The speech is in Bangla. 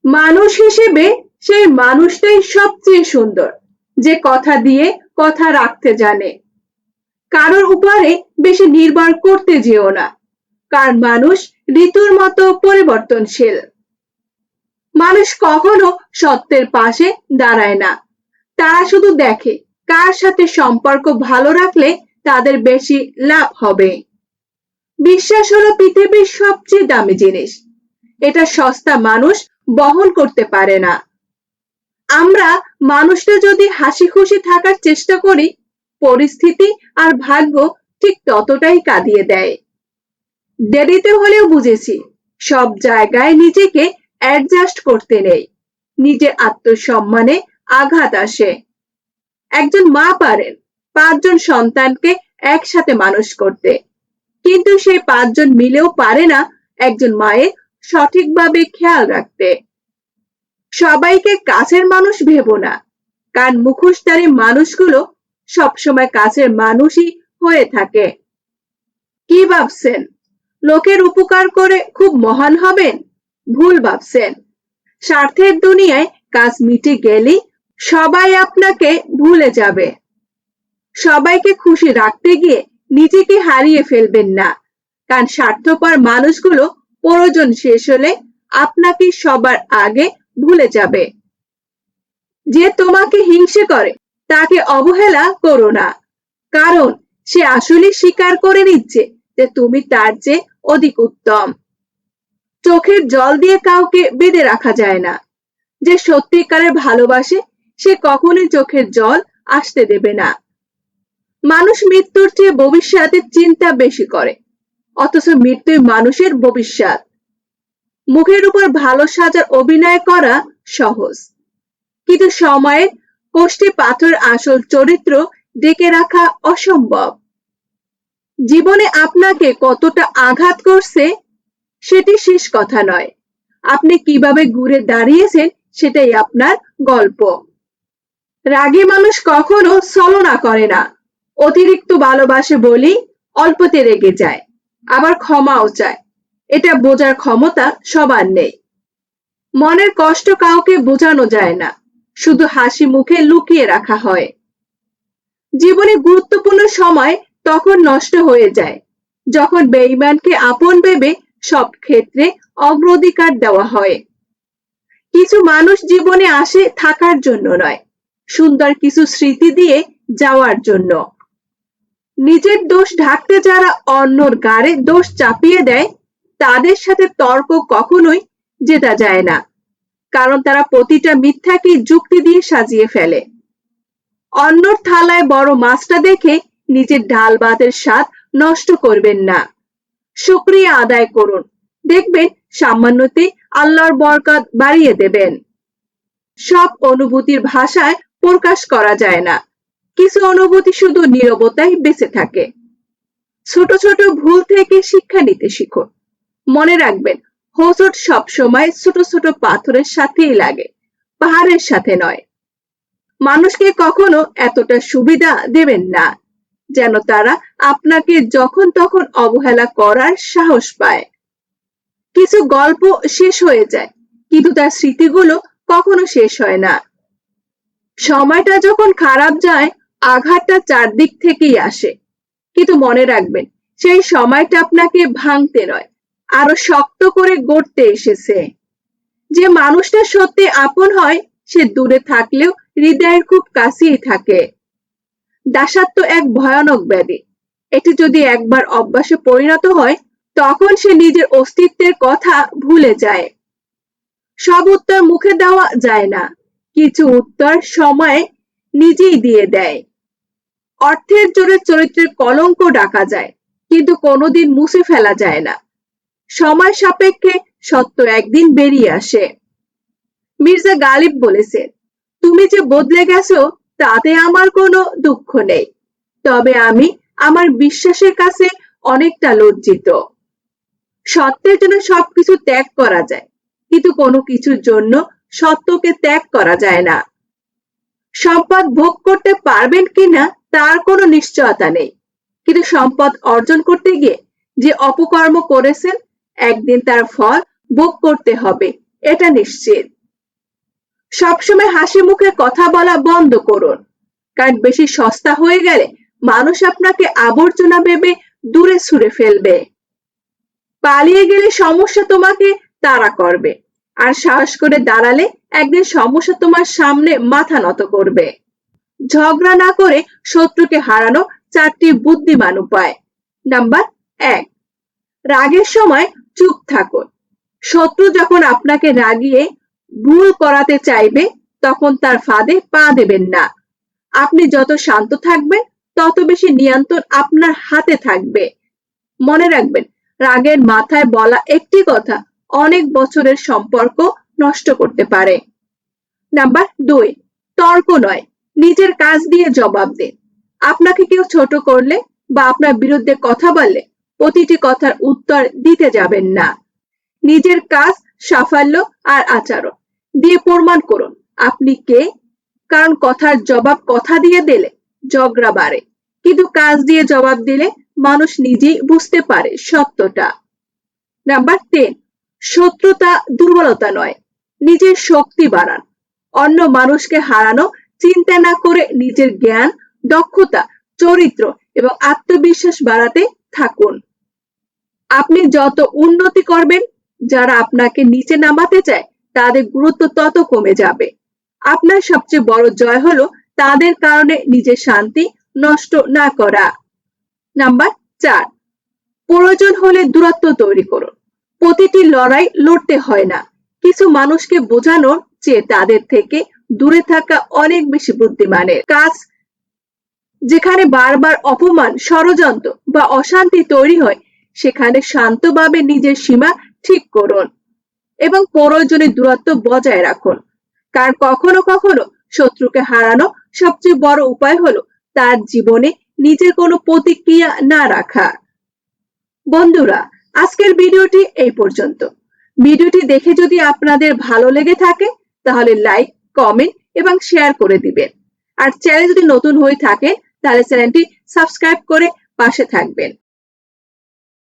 মানুষ হিসেবে সেই মানুষটাই সবচেয়ে সুন্দর, যে কথা দিয়ে কথা রাখতে জানে। কারোর উপরে বেশি নির্ভর করতে যেও না, কারণ মানুষ ঋতুর মতো পরিবর্তনশীল। মানুষ কখনো সত্যের পাশে দাঁড়ায় না, তারা শুধু দেখে কার সাথে সম্পর্ক ভালো রাখলে তাদের বেশি লাভ হবে। বিশ্বাস হলো পৃথিবীর সবচেয়ে দামি জিনিস, এটা সস্তা মানুষ বহন করতে পারে না। আমরা মানুষটা যদি হাসি খুশি থাকার চেষ্টা করি, পরিস্থিতি আর ভাগ্য ঠিক ততটাই কাঁদিয়ে দেয়। দেরিতে হলেও বুঝেছি, সব জায়গায় নিজেকে অ্যাডজাস্ট করতে নেই, নিজের আত্মসম্মানে আঘাত আসে। একজন মা পারেন 5 জন সন্তানকে একসাথে মানুষ করতে, কিন্তু সেই 5 জন মিলেও পারে না একজন মায়ের সঠিকভাবে খেয়াল রাখতে। সবাইকে কাছের মানুষ ভেবো না, কারণ মুখোশধারী মানুষগুলো সবসময় কাছের মানুষই হয়ে থাকে। কি ভাবছেন, লোকের উপকার করে খুব মহান হবেন? ভুল ভাবছেন। স্বার্থের দুনিয়ায় কাজ মিটে গেলেই সবাই আপনাকে ভুলে যাবে। সবাইকে খুশি রাখতে গিয়ে নিজেকে হারিয়ে ফেলবেন না, কারণ স্বার্থপর মানুষগুলো প্রয়োজন শেষ হলে আপনাকে সবার আগে ভুলে যাবে। যে তোমাকে হিংসে করে তাকে অবহেলা করো না, কারণ সে আসলে স্বীকার করে নিচ্ছে যে তুমি তার চেয়ে অধিক উত্তম। চোখের জল দিয়ে কাউকে বেঁধে রাখা যায় না। যে সত্যিকারের ভালোবাসে সে কখনোই চোখের জল আসতে দেবে না। মানুষ মৃত্যুর চেয়ে ভবিষ্যতের চিন্তা বেশি করে, অথচ মৃত্যুই মানুষের ভবিষ্যৎ। মুখের উপর ভালো সাজার অভিনয় করা সহজ, কিন্তু সময়ের কষ্টে পাথরের আসল চরিত্র ডেকে রাখা অসম্ভব। জীবনে আপনাকে কতটা আঘাত করছে সেটি শেষ কথা নয়, আপনি কিভাবে ঘুরে দাঁড়িয়েছেন সেটাই আপনার গল্প। রাগী মানুষ কখনো ছলনা করে না, অতিরিক্ত ভালোবাসে বলেই অল্পতে রেগে যায়, আবার ক্ষমাও চায়। এটা বোঝার ক্ষমতা সবার নেই। মনের কষ্ট কাউকে বোঝানো যায় না, শুধু হাসি মুখে লুকিয়ে রাখা হয়। জীবনে গুরুত্বপূর্ণ সময় তখন নষ্ট হয়ে যায় যখন বেঈমানকে আপন ভেবে সব ক্ষেত্রে অগ্রাধিকার দেওয়া হয়। কিছু মানুষ জীবনে আসে থাকার জন্য নয়, সুন্দর কিছু স্মৃতি দিয়ে যাওয়ার জন্য। নিজের দোষ ঢাকতে যারা অন্যর ঘাড়ে দোষ চাপিয়ে দেয়, তাদের সাথে তর্ক কখনোই জেতা যায় না, কারণ তারা প্রতিটা মিথ্যাকে যুক্তি দিয়ে সাজিয়ে ফেলে। অন্যর থালায় বড় মাছটা দেখে নিজের ডাল ভাতের স্বাদ নষ্ট করবেন না। শুকরিয়া আদায় করুন, দেখবেন সামান্যতে আল্লাহর বরকত বাড়িয়ে দেবেন। সব অনুভূতির ভাষায় প্রকাশ করা যায় না, কিছু অনুভূতি শুধু নীরবতায় বেঁচে থাকে। ছোট ছোট ভুল থেকে শিক্ষা নিতে শিখুন। মনে রাখবেন, হোঁচট সবসময় ছোট ছোট পাথরের সাথেই লাগে, পাহাড়ের সাথে নয়। মানুষকে কখনো এতটা সুবিধা দেবেন না যেন তারা আপনাকে যখন তখন অবহেলা করার সাহস পায়। কিছু গল্প শেষ হয়ে যায়, কিন্তু তার স্মৃতিগুলো কখনো শেষ হয় না। সময়টা যখন খারাপ যায়, আঘাতটা চারদিক থেকেই আসে, কিন্তু মনে রাখবেন, সেই সময়টা আপনাকে ভাঙতে নয়, আরো শক্ত করে গড়তে এসেছে। যে মানুষটা সত্যি আপন হয় সে দূরে থাকলেও হৃদয়ের খুব কাছেই থাকে। দাসত্ব এক ভয়ানক ব্যাধি, এটি যদি একবার অভ্যাসে পরিণত হয় তখন সে নিজের অস্তিত্বের কথা ভুলে যায়। সব উত্তর মুখে দেওয়া যায় না, কিছু উত্তর সময় নিজেই দিয়ে দেয়। অর্থের জোরে চরিত্রের কলঙ্ক ঢাকা যায়, কিন্তু কোনোদিন মুছে ফেলা যায় না। সময় সাপেক্ষে সত্য একদিন বেরিয়ে আসে। মির্জা গালিব বলেছেন, তুমি যে বদলে গেছো তাতে আমার কোনো দুঃখ নেই, তবে আমি আমার বিশ্বাসের কাছে অনেকটা লজ্জিত। সত্যের জন্য সবকিছু ত্যাগ করা যায়, কিন্তু কোনো কিছুর জন্য সত্যকে ত্যাগ করা যায় না। সম্পদ ভোগ করতে পারবেন কিনা তার কোনো নিশ্চয়তা নেই, কিন্তু সম্পদ অর্জন করতে গিয়ে যে অপকর্ম করেছেন একদিন তার ফল ভোগ করতে হবে, এটা নিশ্চিত। সবসময় হাসি মুখে কথা বলা বন্ধ করুন, কারণ বেশি সস্তা হয়ে গেলে মানুষ আপনাকে আবর্জনা ভেবে দূরে ছুঁড়ে ফেলবে। পালিয়ে গেলে সমস্যা তোমাকে তাড়া করবে, আর সাহস করে দাঁড়ালে একদিন সমস্যা তোমার সামনে মাথা নত করবে। ঝগড়া না করে শত্রুকে হারানো 4টি বুদ্ধিমান উপায়। নাম্বার 1, রাগের সময় চুপ থাকুন। শত্রু যখন আপনাকে রাগিয়ে ভুল করাতে চাইবে তখন তার ফাঁদে পা দেবেন না। আপনি যত শান্ত থাকবেন তত বেশি নিয়ন্ত্রণ আপনার হাতে থাকবে। মনে রাখবেন, রাগের মাথায় বলা একটি কথা অনেক বছরের সম্পর্ক নষ্ট করতে পারে। নাম্বার 2, তর্ক নয়, নিজের কাজ দিয়ে জবাব দিন। আপনাকে কেউ ছোট করলে বা আপনার বিরুদ্ধে কথা বললে প্রতিটি কথার উত্তর দিতে যাবেন না। নিজের কাজ, সাফল্য আর আচরণ দিয়ে প্রমাণ করুন আপনি কে। কারণ কথার জবাব কথা দিয়ে দিলে ঝগড়া বাড়ে, কিন্তু কাজ দিয়ে জবাব দিলে মানুষ নিজেই বুঝতে পারে সত্যটা। নাম্বার 3, শত্রুতা দুর্বলতা নয়, নিজের শক্তি বাড়ান। অন্য মানুষকে হারানো চিন্তা না করে নিজের জ্ঞান, দক্ষতা, চরিত্র এবং আত্মবিশ্বাস বাড়াতে থাকুন। আপনি যত উন্নতি করবেন, যারা আপনাকে নিচে নামাতে চায় তাদের গুরুত্ব তত কমে যাবে। আপনার সবচেয়ে বড় জয় হলো তাদের কারণে নিজের শান্তি নষ্ট না করা। নাম্বার 4, প্রয়োজন হলে দূরত্ব তৈরি করুন। প্রতিটি লড়াই লড়তে হয় না। কিছু মানুষকে বোঝানোর চেয়ে তাদের থেকে দূরে থাকা অনেক বেশি বুদ্ধিমানের কাজ। যেখানে বারবার অপমান, ষড়যন্ত্র বা অশান্তি তৈরি হয় সেখানে শান্তভাবে নিজের সীমা ঠিক করুন এবং প্রয়োজনে দূরত্ব বজায় রাখুন। কারণ কখনো কখনো শত্রুকে হারানো সবচেয়ে বড় উপায় হলো তার জীবনে নিজের কোনো প্রতিক্রিয়া না রাখা। বন্ধুরা, আজকের ভিডিওটি এই পর্যন্ত। ভিডিওটি দেখে যদি আপনাদের ভালো লেগে থাকে তাহলে লাইক, কমেন্ট এবং শেয়ার করে দিবেন। আর চ্যানেল যদি নতুন হয়ে থাকে তাহলে চ্যানেলটি সাবস্ক্রাইব করে পাশে থাকবেন।